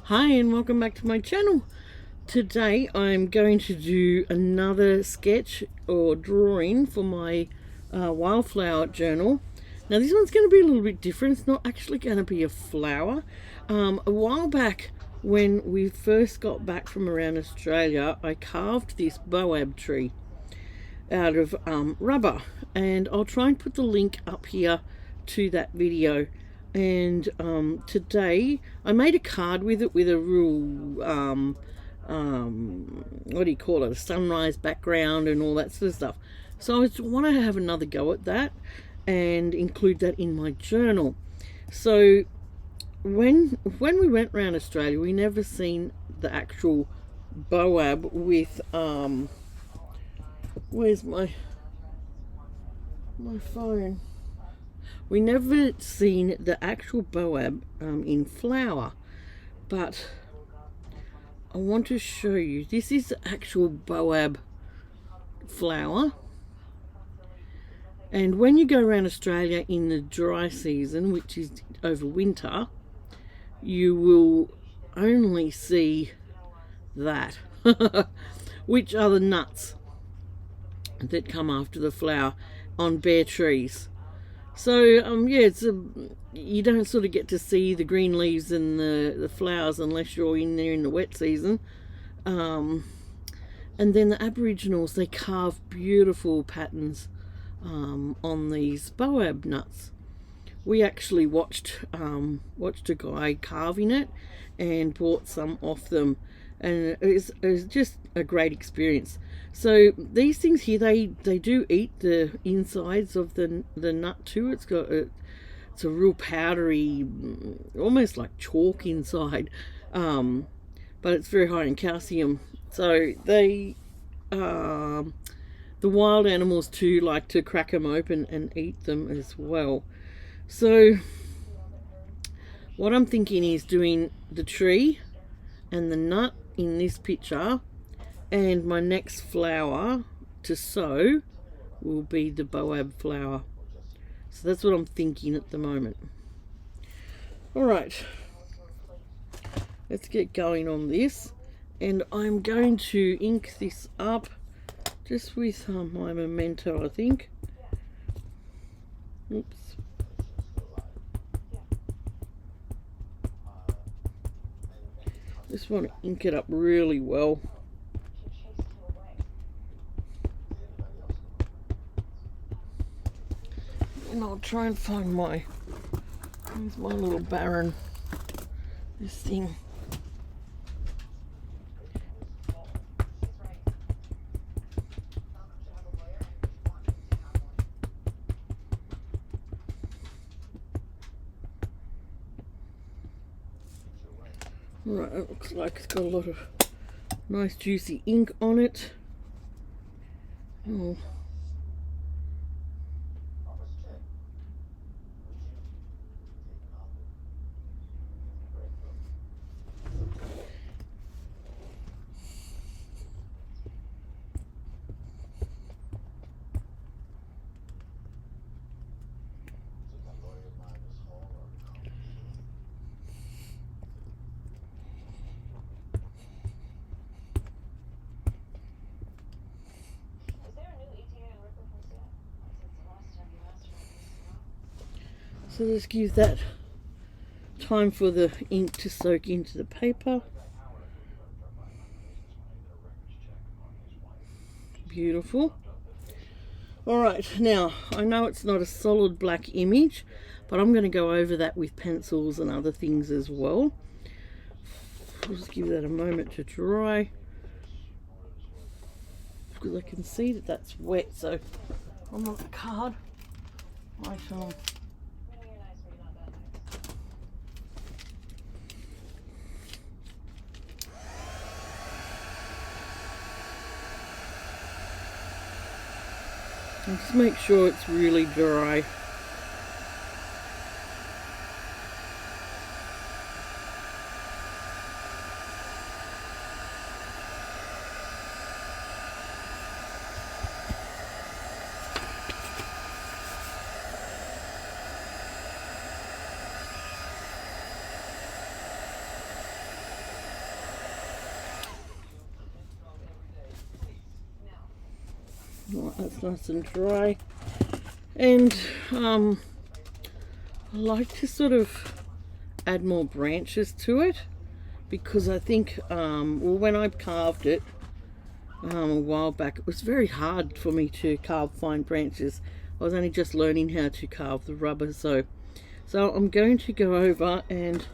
Hi and welcome back to my channel. Today I'm going to do another sketch or drawing for my wildflower journal. Now this one's going to be a little bit different. It's not actually going to be a flower. A while back when we first got back from around Australia, I carved this baobab tree out of rubber, and I'll try and put the link up here to that video. And today I made a card with it with a real what do you call it, a sunrise background and all that sort of stuff. So I want to have another go at that and include that in my journal. So when we went around Australia, we never seen the actual baobab with where's my phone? We never seen the actual baobab in flower, but I want to show you. This is the actual baobab flower. And when you go around Australia in the dry season, which is over winter, you will only see that, which are the nuts that come after the flower on bare trees. So yeah, you don't sort of get to see the green leaves and the flowers unless you're in there in the wet season. And then the Aboriginals, they carve beautiful patterns on these baobab nuts. We actually watched a guy carving it and bought some off them, and it was just a great experience. So these things here, they do eat the insides of the nut too. It's a real powdery, almost like chalk inside, but it's very high in calcium. So they the wild animals too like to crack them open and eat them as well. So what I'm thinking is doing the tree and the nut in this picture, and my next flower to sew will be the baobab flower. So that's what I'm thinking at the moment. Alright, let's get going on this, and I'm going to ink this up just with my memento, I think. Oops. Just want to ink it up really well. And I'll try and find here's my little Baron, this thing. Right, it looks like it's got a lot of nice juicy ink on it. Oh. So just give that time for the ink to soak into the paper. Beautiful. Alright, now I know it's not a solid black image, but I'm going to go over that with pencils and other things as well. I'll just give that a moment to dry, because I can see that that's wet, so on the card I shall just make sure it's really dry. Right, that's nice and dry. And I like to sort of add more branches to it, because I think, well, when I carved it a while back, it was very hard for me to carve fine branches. I was only just learning how to carve the rubber, so I'm going to go over and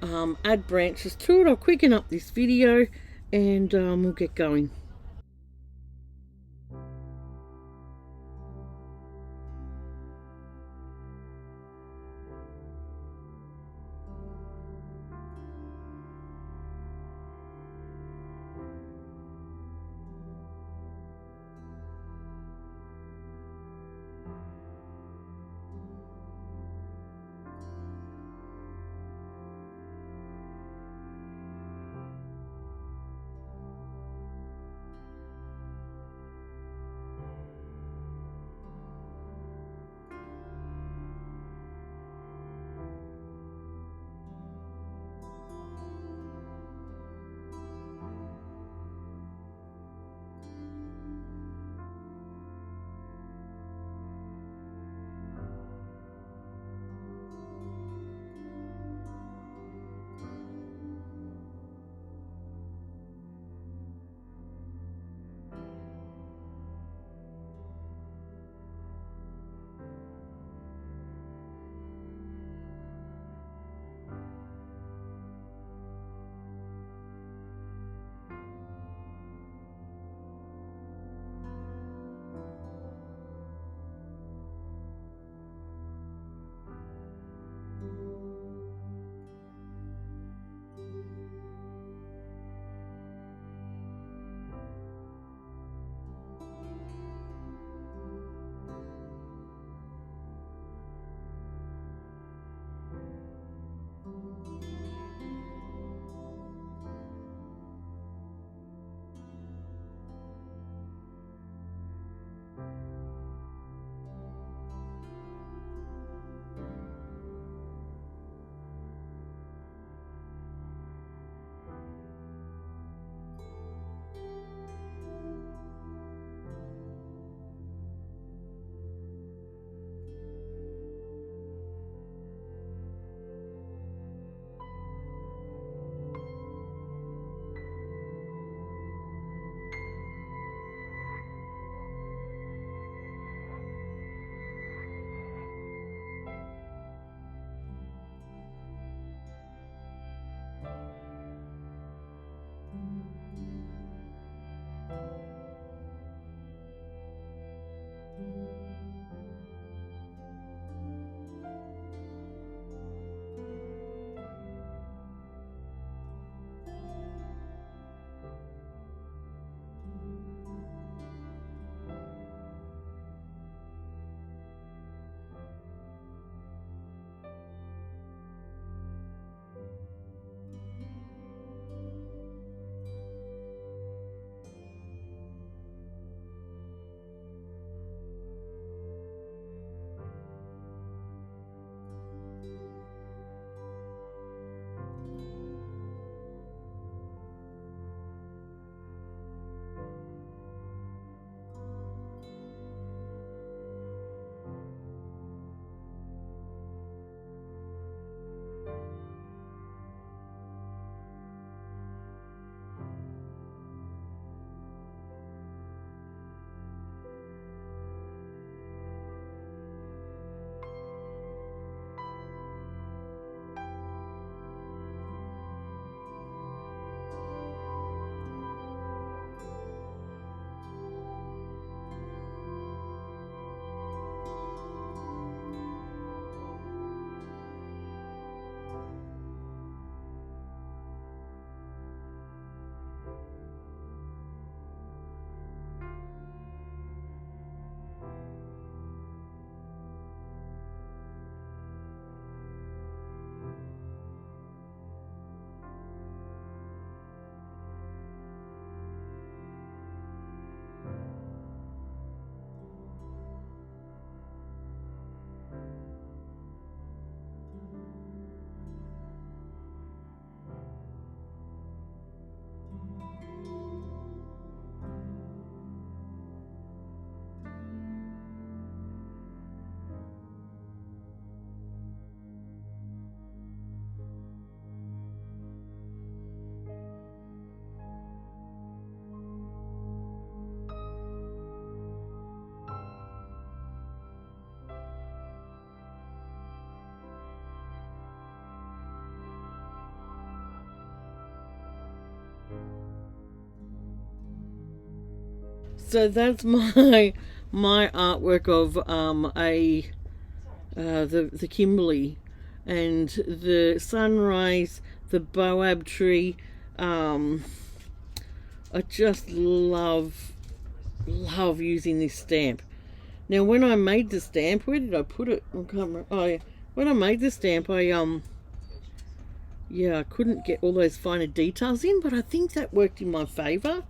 add branches to it. I'll quicken up this video and we'll get going. So that's my artwork of the Kimberley and the sunrise, the boab tree. I just love using this stamp. Now, when I made the stamp, where did I put it? I can't remember. Oh, yeah. When I made the stamp, I couldn't get all those finer details in, but I think that worked in my favour,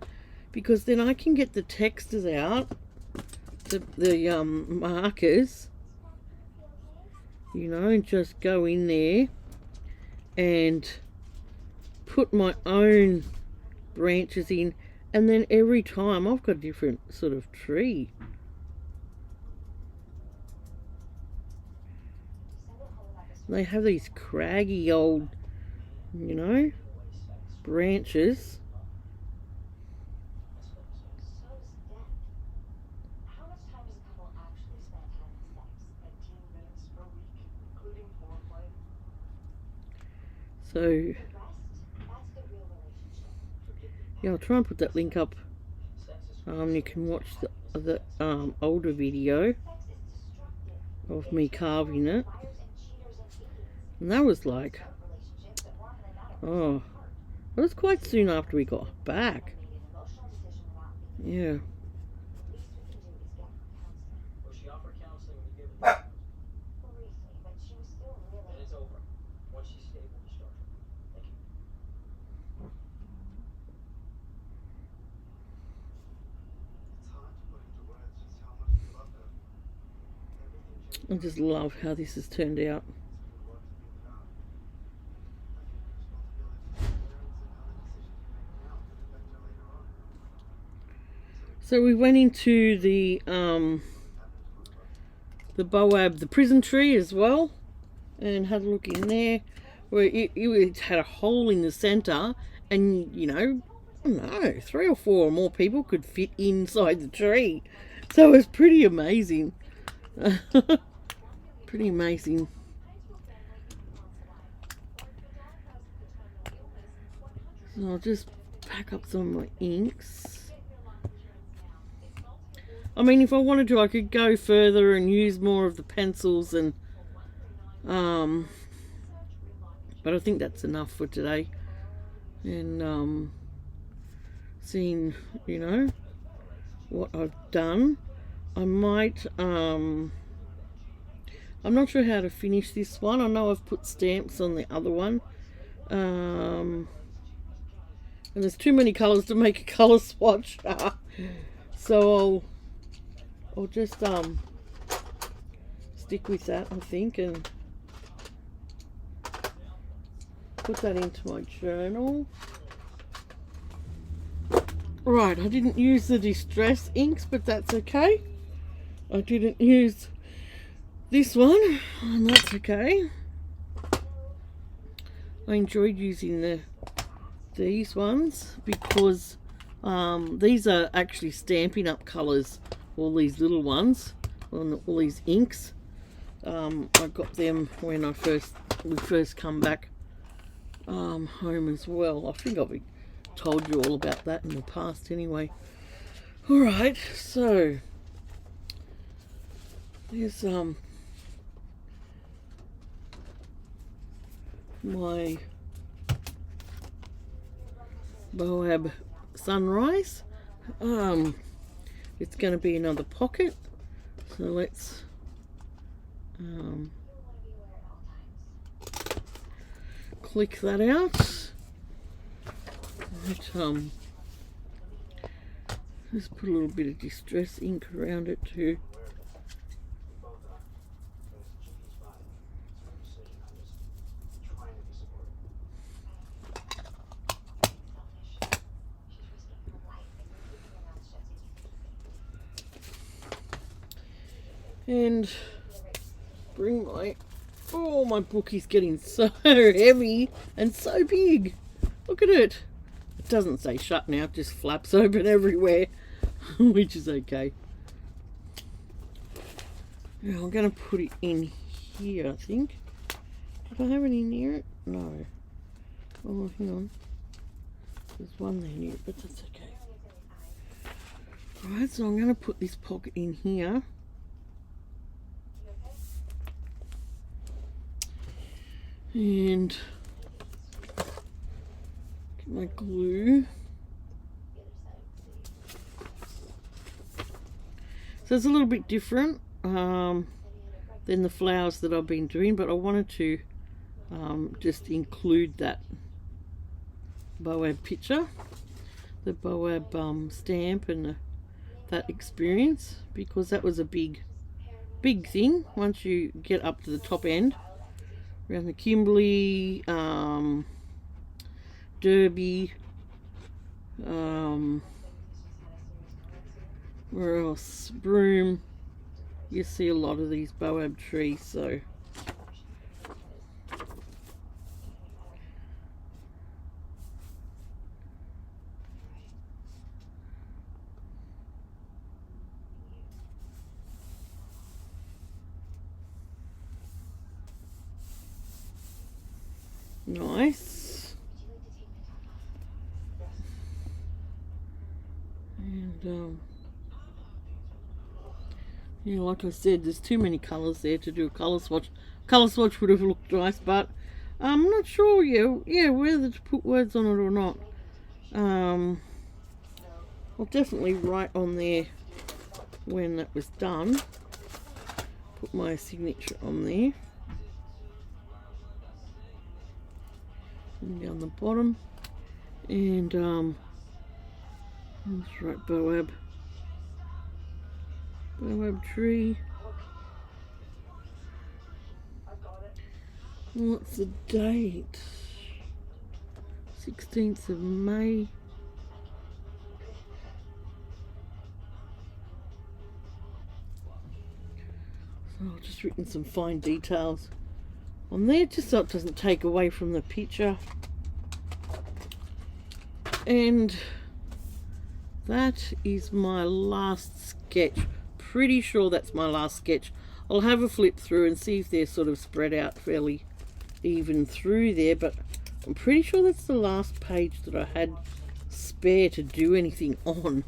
because then I can get the textures out, the markers, you know, and just go in there and put my own branches in, and then every time I've got a different sort of tree. They have these craggy old, you know, branches. So, yeah, I'll try and put that link up. You can watch the older video of me carving it. And that was like, oh, it was quite soon after we got back. Yeah. I just love how this has turned out. So we went into the boab, the prison tree as well, and had a look in there, where it had a hole in the centre, and you know, I don't know, 3 or 4 or more people could fit inside the tree. So it was pretty amazing. Pretty amazing. So I'll just pack up some of my inks. I mean, if I wanted to, I could go further and use more of the pencils, and but I think that's enough for today. And seeing, you know, what I've done, I might I'm not sure how to finish this one. I know I've put stamps on the other one, and there's too many colours to make a colour swatch. So I'll just stick with that, I think, and put that into my journal. Right, I didn't use the distress inks, but that's okay. I didn't use this one, and that's okay. I enjoyed using these ones because these are actually Stampin' Up colours, all these little ones, all these inks. I got them when we first come back home as well. I think I've told you all about that in the past anyway. Alright, so there's my boab sunrise. It's going to be another pocket, so let's click that out. Right, just put a little bit of distress ink around it too. And bring my book is getting so heavy and so big. Look at it. It doesn't say shut now, it just flaps open everywhere, which is okay. Now I'm going to put it in here, I think. Did I have it in here? No. Oh, hang on. There's one there new, but that's okay. Alright, so I'm going to put this pocket in here. And get my glue. So it's a little bit different than the flowers that I've been doing, but I wanted to just include that Boab picture, the Boab stamp, and that experience, because that was a big thing once you get up to the top end. Around the Kimberley, Derby, where else? Broome. You see a lot of these Boab trees, so nice. And yeah, like I said, there's too many colours there to do a colour swatch. Colour swatch would have looked nice, but I'm not sure whether to put words on it or not. I'll definitely write on there when that was done. Put my signature on there. And down the bottom. And let's write Boab tree. What's the date? 16th of May. So I've just written some fine details on there, just so it doesn't take away from the picture. And that is my last sketch. Pretty sure that's my last sketch. I'll have a flip through and see if they're sort of spread out fairly even through there, but I'm pretty sure that's the last page that I had spare to do anything on.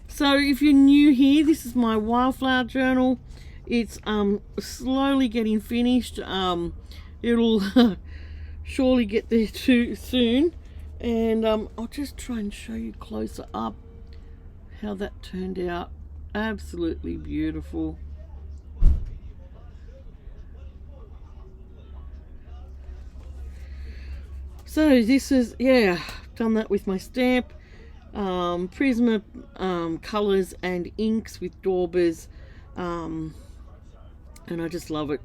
So if you're new here, this is my wildflower journal. It's slowly getting finished. It'll surely get there too soon, and I'll just try and show you closer up how that turned out. Absolutely beautiful. So this is, yeah, done that with my stamp, Prisma colours and inks with daubers, and I just love it.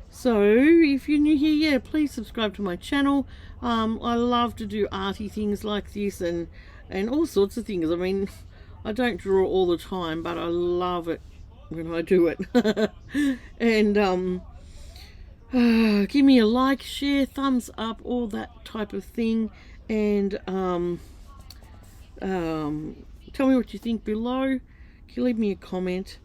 So if you're new here, yeah, please subscribe to my channel. I love to do arty things like this and all sorts of things. I mean, I don't draw all the time, but I love it when I do it. And give me a like, share, thumbs up, all that type of thing. And tell me what you think below. You can leave me a comment,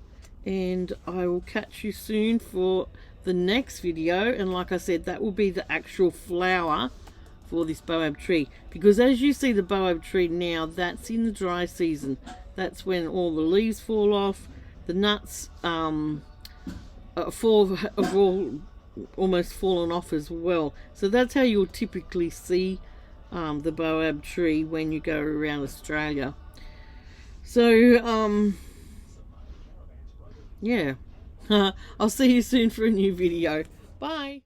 and I will catch you soon for the next video. And like I said, that will be the actual flower for this Boab tree, because as you see the Boab tree now, that's in the dry season. That's when all the leaves fall off, the nuts have all almost fallen off as well. So that's how you'll typically see the Boab tree when you go around Australia. So yeah, I'll see you soon for a new video. Bye.